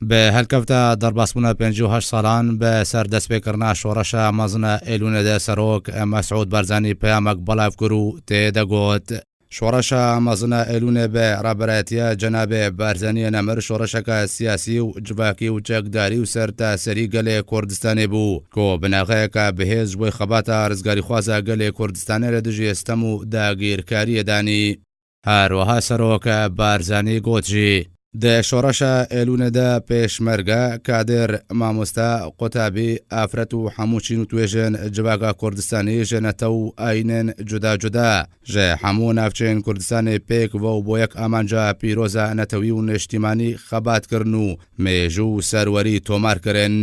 به هەلکەوتە دەرباسبوونە 58 ساڵان بە سەر دەستپێکردنا شۆڕەشە مەزنە ئێلونەدە سەرۆک مەسعود بەرزانی پەیامێک بەڵاوکرد و تێدەگوت. شۆڕەشە مەزنە ئێلونێ بە ڕابەرایەتیە جەنابێ بەرزانیە نەمر شۆڕەشەکە سیاسی و جڤاکی و چەکداری و سەر تا سەری گەلێ کوردستانی بوو کۆ بناغەیەکە بەهێز بۆی خەباتە ڕزگاری خوازە گەلێ کوردستانە لە دژی ئێستەم و داگیرکاریەدانی. هەروەها سەرۆکە بارزانی گوتژی دە شۆڕەشە ئێلونەدە پێشمەرگە کادر مامۆستا قوتابی ئافرەت و هەموو چین و توێژێن جواگا کوردستانی ژێنەتە و ئاینێن جودا جودا ژێ هەموو ناوچەین کوردستانی پێک بۆ یەک ئامانجا پیرۆزە نەتەوی و نیشتیمانی خەباتکردن و مێژوو و سەروەری تۆمارکردن.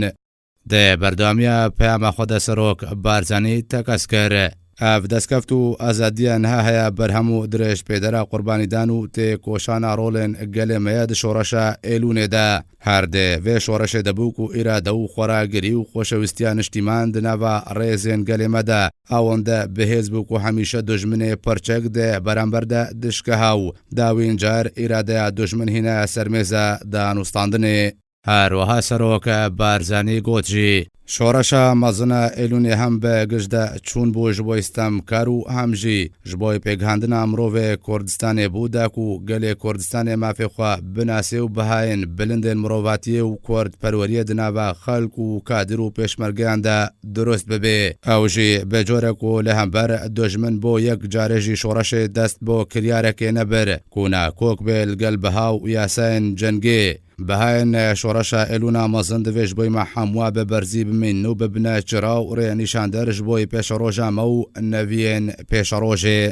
دێ بەردەوامیە پەیامە خۆدە سەرۆک بارزانی تەکەس کرد. ئاف دەستکەفت و ئازادیە نها هەیە بەرهەم و درێژ پێدەرا قوربانیدان و تێکۆشانە ڕۆڵێن گەلێمەیە شۆڕەشە ئێلونێدا هەردێ وێ شۆڕەشێ دەبووک و ئیرادە و خۆراگری و خۆشەویستیان نیشتیمان دناوە ڕێزێن گەلێمەدا ئەوەندە بەهێز بووک و هەمیشە دوژمنێ پەرچەک دێ بەرامبەردە دشکە هاو داوین جار ئیرادەیە دوژمن هینە سەرمێزە دانوستاندنێ. هەروەها سەرۆکە بارزانی گوتژی شۆڕەشە مەزنە ئێلونێ هەم بە گشتە چوون بوو ji بۆ ئێستەمکار و هەمژی ji بۆی پێکهاندنا مرۆڤێ کوردستانێ بوو داک و گەلێ کوردستانێ مافێخوا بناسێ و بەهاین بلندێن مرۆڤاتیە و کورد پەروەریە دناوە خەڵک و کادر و پێشمەرگەیاندا دروست ببێ. ئەوژی بەجۆرێک و لە هەمبەر دۆژمن بۆ یەک جارێژی شۆڕەشێ دەست بۆ کریارێکێ نەبەر کونا کۆک بێ لەگەل بەها و یاساین جەنگێ بەهاین شۆڕەشە ئێلونا مەزن دەوێژ بۆی مە هەمووە بە بەرزی بمین و ببنە چرا و ڕێنیشاندەرش بۆی پێشەڕۆژامە و نەڤێن پێشەڕۆژێ.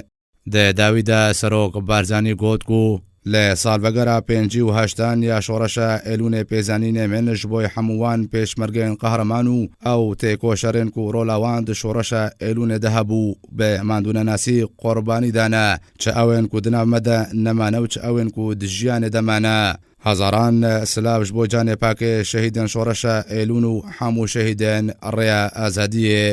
دە داویدا سەرۆک بارزانی گوت و لە ساڵڤەگەرە 58 یا شۆڕەشە ئێلونێ پێزانی نێمێنش بۆی هەمووان پێشمەرگەین قەهرەمان و ئەو تێکۆشەرێن و ڕۆلاوان شۆڕەشە ئێلونێ دەهەبوو بە ماندونە ناسی قۆربانیدانە چ ئەوێن و دنامەدە نەمانە و چ ئەوێن و دژیانێ دەمانە. هەزاران سلااوش بۆ جانێ پاکێ شەهیدن شۆڕەشە ئێلون و هەموو شەهیدێن ڕێیا ئازادیە.